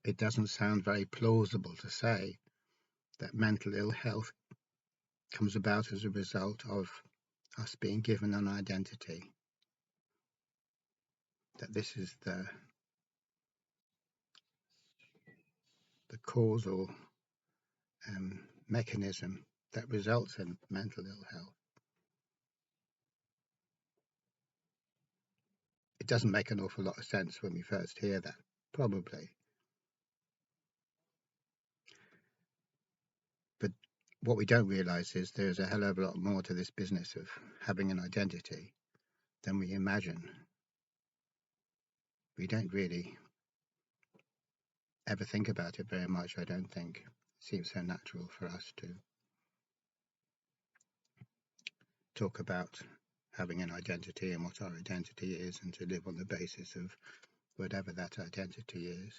it doesn't sound very plausible to say that mental ill health comes about as a result of us being given an identity, that this is the causal mechanism that results in mental ill health. It doesn't make an awful lot of sense when we first hear that, probably. But what we don't realize is there's a hell of a lot more to this business of having an identity than we imagine. We don't really ever think about it very much, I don't think. It seems so natural for us to talk about having an identity and what our identity is, and to live on the basis of whatever that identity is.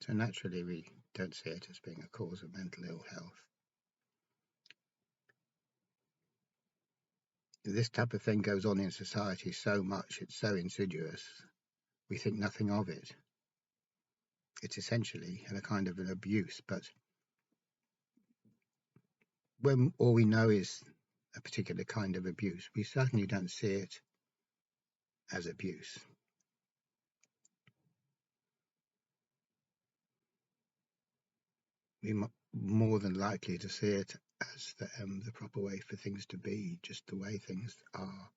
So naturally we don't see it as being a cause of mental ill health. This type of thing goes on in society so much, it's so insidious, we think nothing of it. It's essentially a kind of an abuse, but when all we know is a particular kind of abuse, we certainly don't see it as abuse. We're more than likely to see it as the proper way for things to be, just the way things are.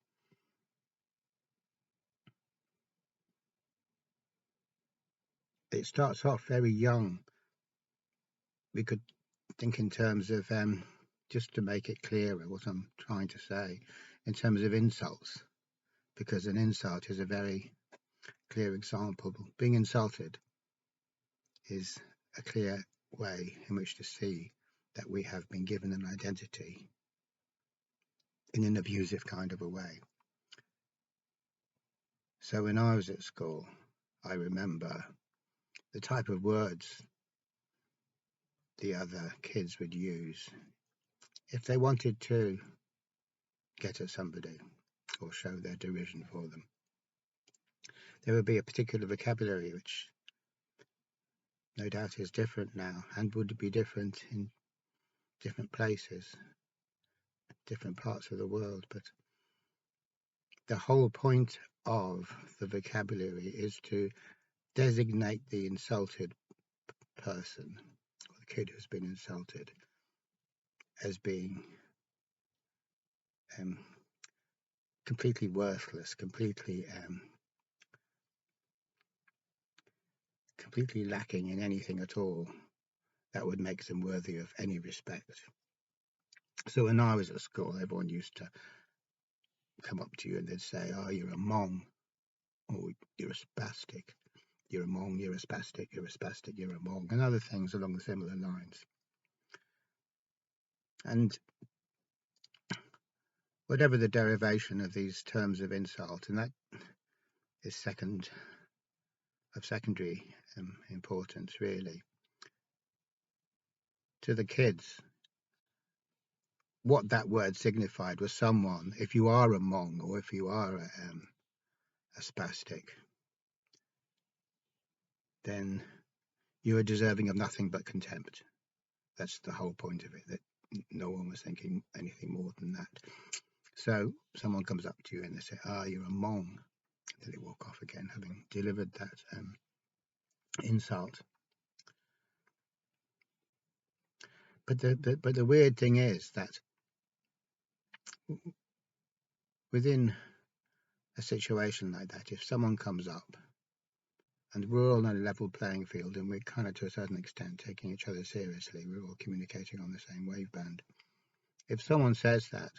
It starts off very young. We could think in terms of, just to make it clearer what I'm trying to say, in terms of insults, because an insult is a very clear example. Being insulted is a clear way in which to see that we have been given an identity in an abusive kind of a way. So when I was at school, I remember the type of words the other kids would use if they wanted to get at somebody or show their derision for them. There would be a particular vocabulary which no doubt is different now and would be different in different places, different parts of the world, but the whole point of the vocabulary is to designate the insulted person, or the kid who's been insulted, as being completely worthless, completely lacking in anything at all that would make them worthy of any respect. So when I was at school, everyone used to come up to you and they'd say, "Oh, you're a mong," or "You're a spastic." You're a mong, you're a spastic, you're a spastic, you're a mong, and other things along similar lines. And whatever the derivation of these terms of insult, and that is secondary importance, really. To the kids, what that word signified was someone, if you are a mong or if you are a spastic, then you are deserving of nothing but contempt. That's the whole point of it, that no one was thinking anything more than that. So someone comes up to you and they say, "Ah, you're a mong." Then they walk off again, having delivered that insult. But the weird thing is that within a situation like that, if someone comes up and we're all on a level playing field and we're kind of to a certain extent taking each other seriously, we're all communicating on the same waveband. If someone says that,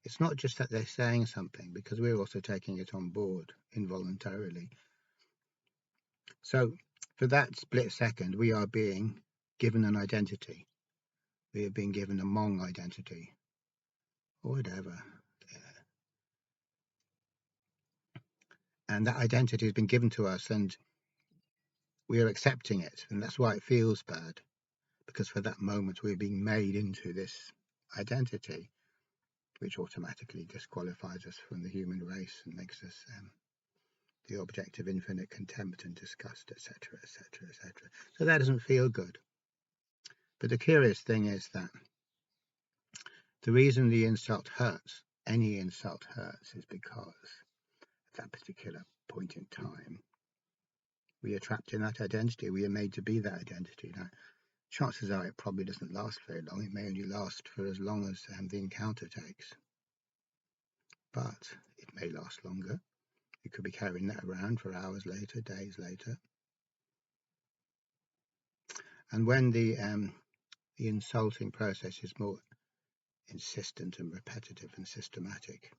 it's not just that they're saying something, because we're also taking it on board involuntarily. So for that split second, we are being given an identity. We are being given a Hmong identity, or whatever. And that identity has been given to us, and we are accepting it. And that's why it feels bad, because for that moment we're being made into this identity, which automatically disqualifies us from the human race and makes us the object of infinite contempt and disgust, etc., etc., etc. So that doesn't feel good. But the curious thing is that the reason the insult hurts, any insult hurts, is because at that particular point in time, we are trapped in that identity. We are made to be that identity. Now, chances are it probably doesn't last very long. It may only last for as long as the encounter takes. But it may last longer. You could be carrying that around for hours later, days later. And when the insulting process is more insistent and repetitive and systematic,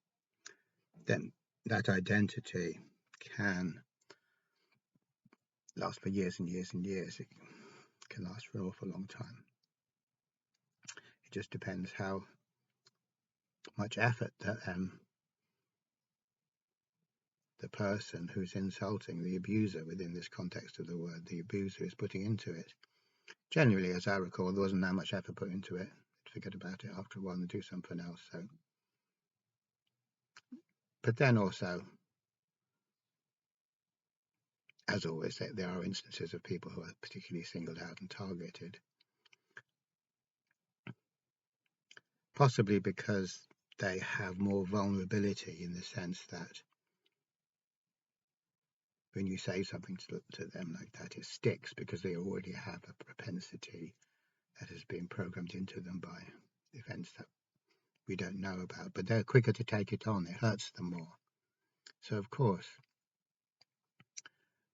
then that identity can last for years and years and years. It can last for an awful long time. It just depends how much effort that the person who's insulting, the abuser within this context of the word, the abuser is putting into it. Generally, as I recall, there wasn't that much effort put into it. Forget about it after a while and do something else. So, but then also, as always, there are instances of people who are particularly singled out and targeted, possibly because they have more vulnerability in the sense that when you say something to them like that, it sticks because they already have a propensity that has been programmed into them by events that we don't know about, but they're quicker to take it on. It hurts them more. So, of course,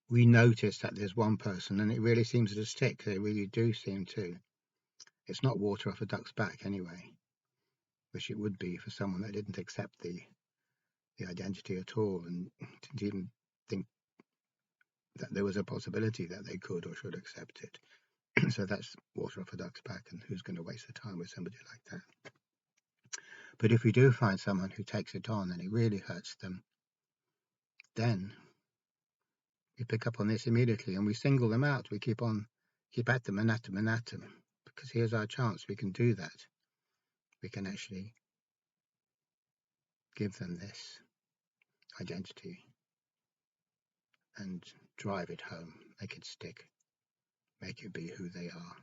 we notice that there's one person and it really seems to stick. They really do seem to. It's not water off a duck's back anyway, which it would be for someone that didn't accept the identity at all and didn't even think that there was a possibility that they could or should accept it. So that's water off a duck's back, and who's going to waste the time with somebody like that? But if we do find someone who takes it on and it really hurts them, then we pick up on this immediately and we single them out. We keep at them and at them and at them, because here's our chance. We can do that. We can actually give them this identity and drive it home, make it stick, make it be who they are.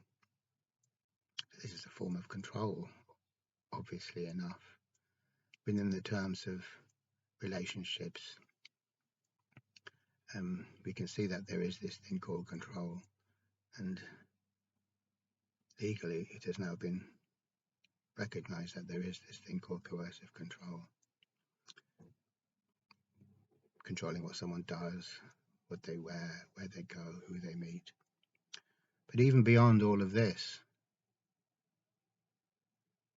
This is a form of control, obviously enough, within the terms of relationships. We can see that there is this thing called control, and legally it has now been recognized that there is this thing called coercive control, controlling what someone does, what they wear, where they go, who they meet. But even beyond all of this,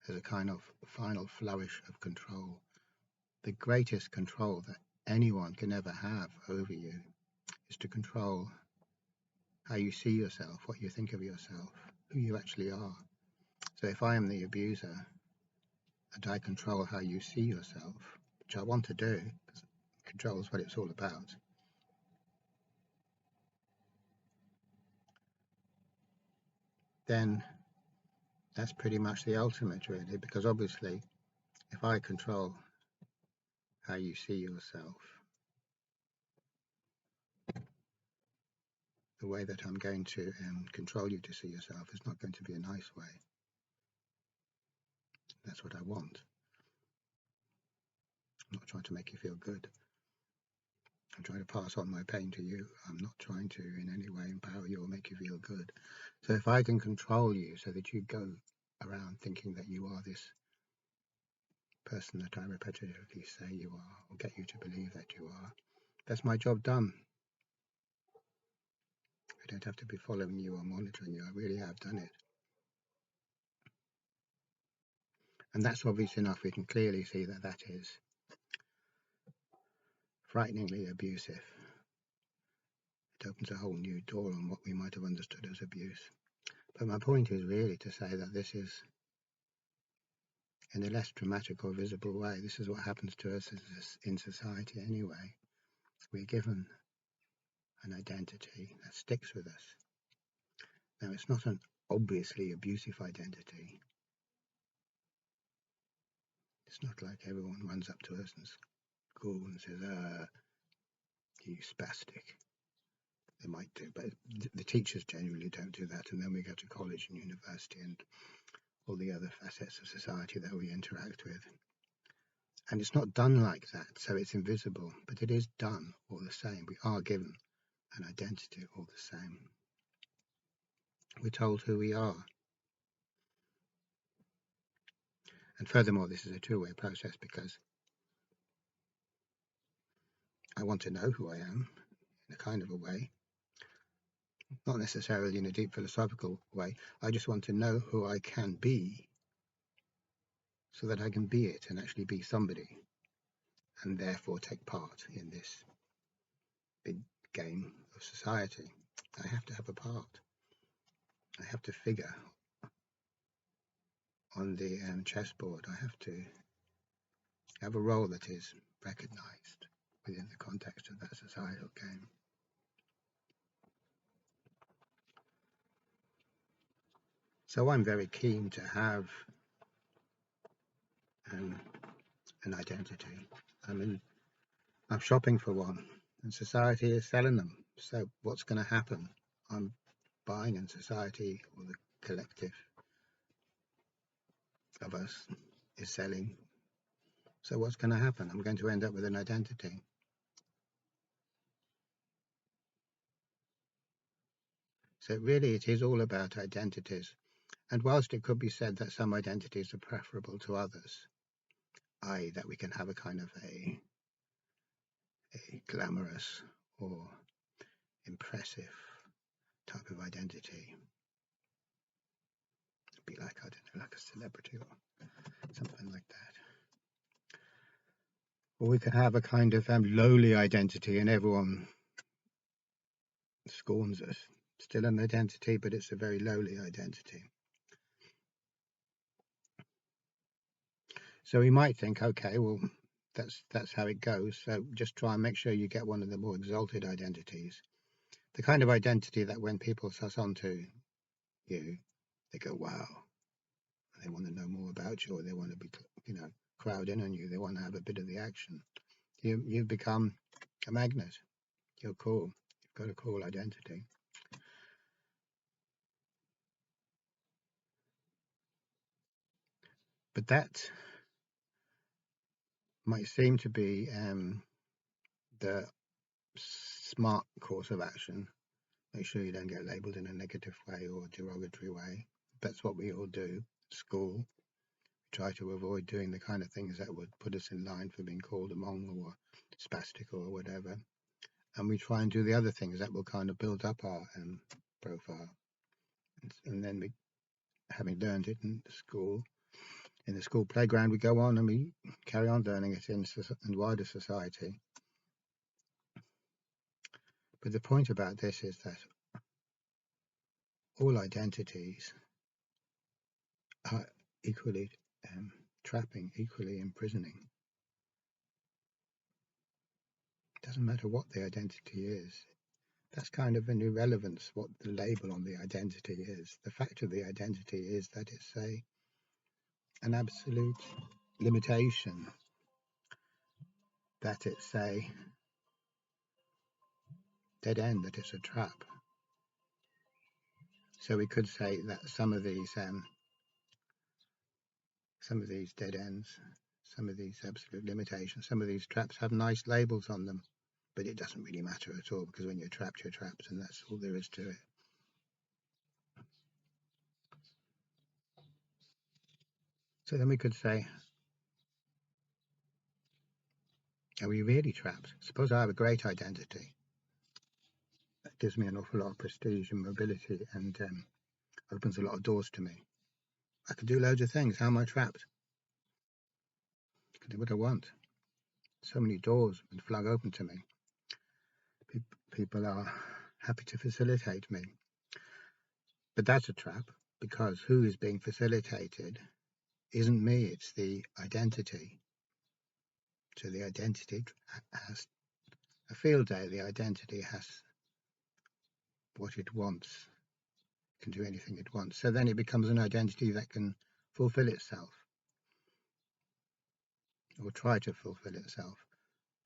there's a kind of final flourish of control. The greatest control that anyone can ever have over you is to control how you see yourself, what you think of yourself, who you actually are. So if I am the abuser and I control how you see yourself, which I want to do, because control is what it's all about, then that's pretty much the ultimate, really, because obviously if I control how you see yourself, the way that I'm going to control you to see yourself is not going to be a nice way. That's what I want. I'm not trying to make you feel good. I'm trying to pass on my pain to you. I'm not trying to in any way empower you or make you feel good. So if I can control you so that you go around thinking that you are this person that I repetitively say you are, or get you to believe that you are, that's my job done. I don't have to be following you or monitoring you. I really have done it. And that's obvious enough. We can clearly see that that is frighteningly abusive. It opens a whole new door on what we might have understood as abuse. But my point is really to say that this is, in a less dramatic or visible way, this is what happens to us in society anyway. We're given an identity that sticks with us. Now, it's not an obviously abusive identity. It's not like everyone runs up to us and school and says, you spastic. They might do, but the teachers generally don't do that. And then we go to college and university and all the other facets of society that we interact with. And it's not done like that, so it's invisible, but it is done all the same. We are given an identity all the same. We're told who we are. And furthermore, this is a two-way process, because I want to know who I am in a kind of a way, not necessarily in a deep philosophical way. I just want to know who I can be so that I can be it and actually be somebody, and therefore take part in this big game of society. I have to have a part. I have to figure on the chessboard. I have to have a role that is recognized within the context of that societal game. So I'm very keen to have an identity. I'm shopping for one, and society is selling them. So what's going to happen? I'm buying, and society, or the collective of us, is selling. So what's going to happen? I'm going to end up with an identity. So really it is all about identities. And whilst it could be said that some identities are preferable to others, i.e. that we can have a kind of a glamorous or impressive type of identity, be like, I don't know, like a celebrity or something like that. Or we could have a kind of lowly identity and everyone scorns us. Still an identity, but it's a very lowly identity. So we might think, okay, well, that's how it goes. So just try and make sure you get one of the more exalted identities. The kind of identity that when people suss onto you, they go, wow. They want to know more about you, or they want to be, crowd in on you. They want to have a bit of the action. You've become a magnet. You're cool. You've got a cool identity. But that might seem to be the smart course of action. Make sure you don't get labelled in a negative way or derogatory way. That's what we all do at school. Try to avoid doing the kind of things that would put us in line for being called a monk or spastic or whatever. And we try and do the other things that will kind of build up our profile. And then we, having learned it in the school playground, we go on and we carry on learning it in wider society. But the point about this is that all identities are equally trapping, equally imprisoning. It doesn't matter what the identity is. That's kind of an irrelevance, what the label on the identity is. The fact of the identity is that it's an absolute limitation, that it's a dead end, that it's a trap. So we could say that some of these dead ends, some of these absolute limitations, some of these traps have nice labels on them, but it doesn't really matter at all, because when you're trapped, and that's all there is to it. So then we could say, are we really trapped? Suppose I have a great identity that gives me an awful lot of prestige and mobility and opens a lot of doors to me. I could do loads of things. How am I trapped? I can do what I want. So many doors have been flung open to me. People are happy to facilitate me. But that's a trap, because who is being facilitated isn't me, it's the identity. So the identity has a field day. The identity has what it wants, can do anything it wants. So then it becomes an identity that can fulfill itself, or try to fulfill itself.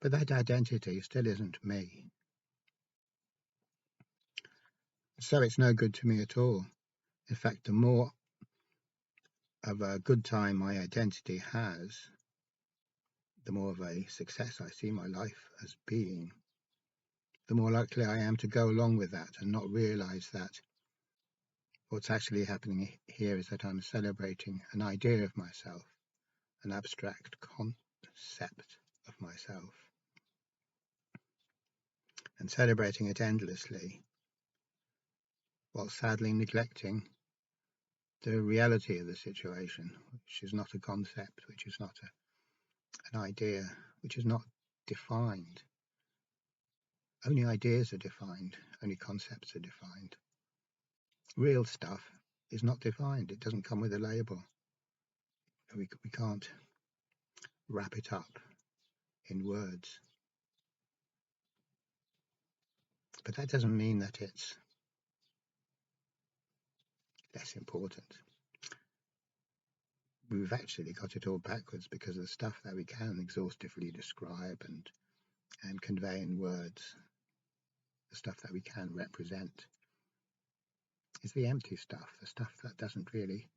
But that identity still isn't me. So it's no good to me at all. In fact, the more of a good time my identity has, the more of a success I see my life as being, the more likely I am to go along with that and not realize that what's actually happening here is that I'm celebrating an idea of myself, an abstract concept of myself, and celebrating it endlessly, while sadly neglecting the reality of the situation, which is not a concept, which is not an idea, which is not defined. Only ideas are defined, only concepts are defined. Real stuff is not defined, it doesn't come with a label. We can't wrap it up in words. But that doesn't mean that it's less important. We've actually got it all backwards, because the stuff that we can exhaustively describe and convey in words, the stuff that we can represent, is the empty stuff, the stuff that doesn't really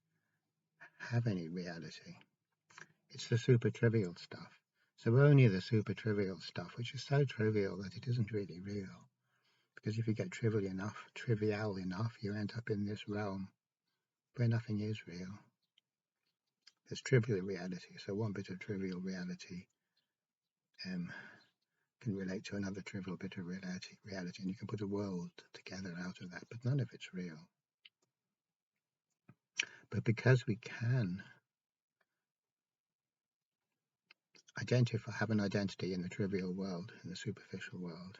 have any reality. It's the super trivial stuff. So only the super trivial stuff, which is so trivial that it isn't really real. Because if you get trivial enough, you end up in this realm where nothing is real. There's trivial reality, so one bit of trivial reality can relate to another trivial bit of reality, and you can put a world together out of that, but none of it's real. But because we can have an identity in the trivial world, in the superficial world,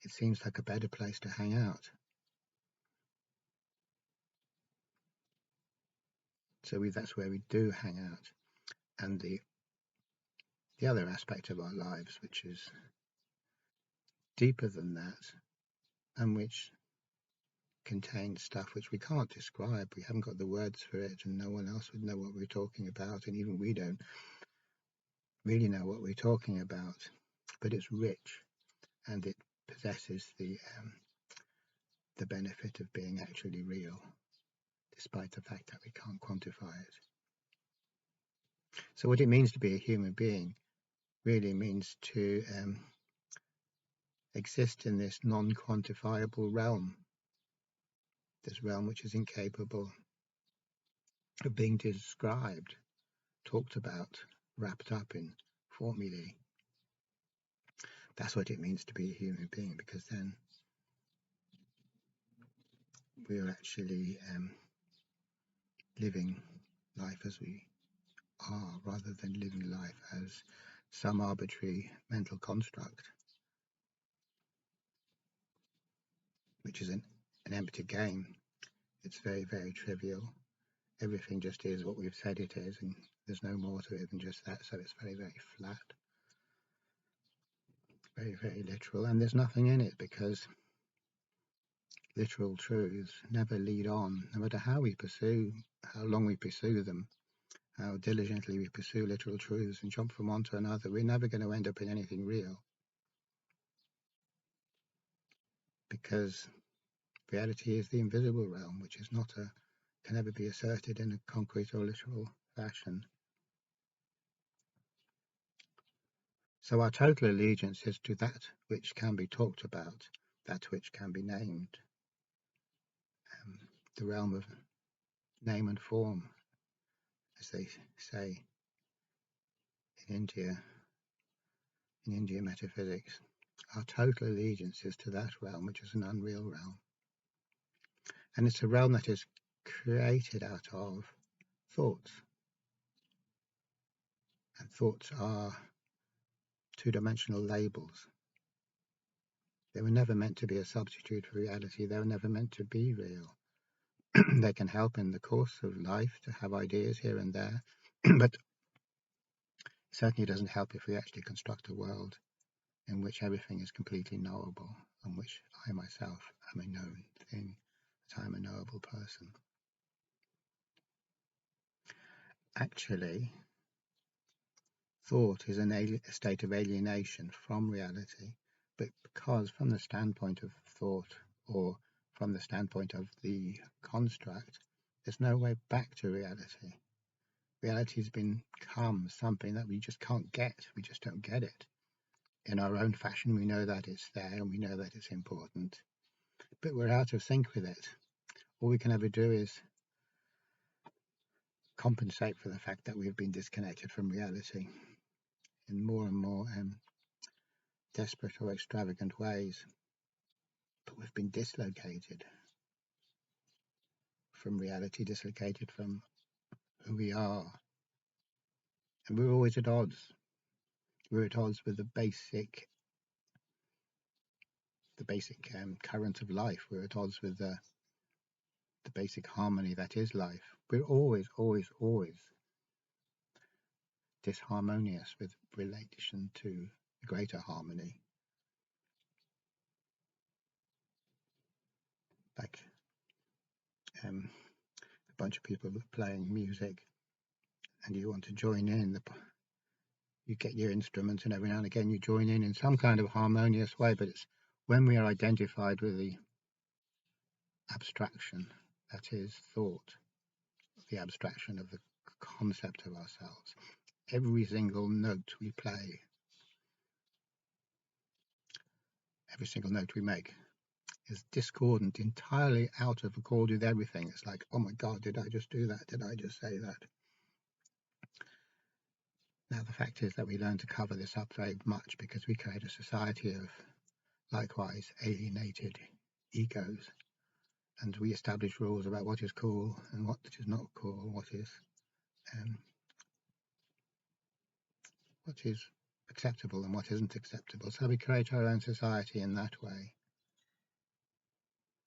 it seems like a better place to hang out. So that's where we do hang out. And the other aspect of our lives, which is deeper than that, and which contains stuff which we can't describe. We haven't got the words for it, and no one else would know what we're talking about, and even we don't really know what we're talking about. But it's rich, and it possesses the benefit of being actually real, despite the fact that we can't quantify it. So what it means to be a human being really means to exist in this non-quantifiable realm, this realm which is incapable of being described, talked about, wrapped up in formulae. That's what it means to be a human being, because then we're actually living life as we are, rather than living life as some arbitrary mental construct, which is an empty game. It's very, very trivial. Everything just is what we've said it is, and there's no more to it than just that. So it's very, very flat, very, very literal, and there's nothing in it, because literal truths never lead on, no matter how long we pursue them, how diligently we pursue literal truths and jump from one to another. We're never going to end up in anything real, because reality is the invisible realm, which is can never be asserted in a concrete or literal fashion. So our total allegiance is to that which can be talked about, that which can be named, the realm of name and form, as they say in Indian metaphysics. Our total allegiance is to that realm, which is an unreal realm. And it's a realm that is created out of thoughts. And thoughts are two-dimensional labels. They were never meant to be a substitute for reality. They were never meant to be real. They can help in the course of life to have ideas here and there, but it certainly doesn't help if we actually construct a world in which everything is completely knowable, in which I myself am a known thing, that I am a knowable person. Actually, thought is a state of alienation from reality, but because from the standpoint of thought, or from the standpoint of the construct, there's no way back to reality. Reality has become something that we just can't get. We just don't get it. In our own fashion, we know that it's there and we know that it's important, but we're out of sync with it. All we can ever do is compensate for the fact that we've been disconnected from reality in more and more desperate or extravagant ways. But we've been dislocated from reality, dislocated from who we are. And we're always at odds. We're at odds with the basic current of life. We're at odds with the basic harmony that is life. We're always disharmonious with relation to the greater harmony. Like a bunch of people playing music, and you want to join in. You get your instruments, and every now and again you join in some kind of harmonious way. But it's when we are identified with the abstraction that is thought, the abstraction of the concept of ourselves. Every single note we play, every single note we make is discordant, entirely out of accord with everything. It's like, oh my God, did I just do that? Did I just say that? Now, the fact is that we learn to cover this up very much because we create a society of likewise alienated egos, and we establish rules about what is cool and what is not cool, what is acceptable and what isn't acceptable. So we create our own society in that way,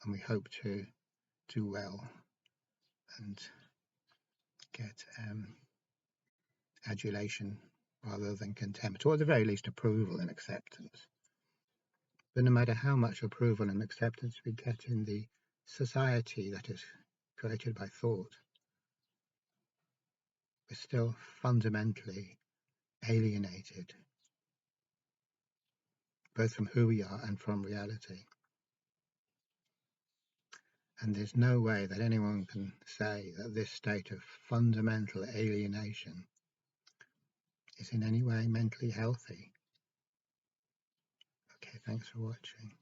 and we hope to do well and get adulation rather than contempt, or at the very least approval and acceptance. But no matter how much approval and acceptance we get in the society that is created by thought, we're still fundamentally alienated, both from who we are and from reality. And there's no way that anyone can say that this state of fundamental alienation is in any way mentally healthy. Okay, thanks for watching.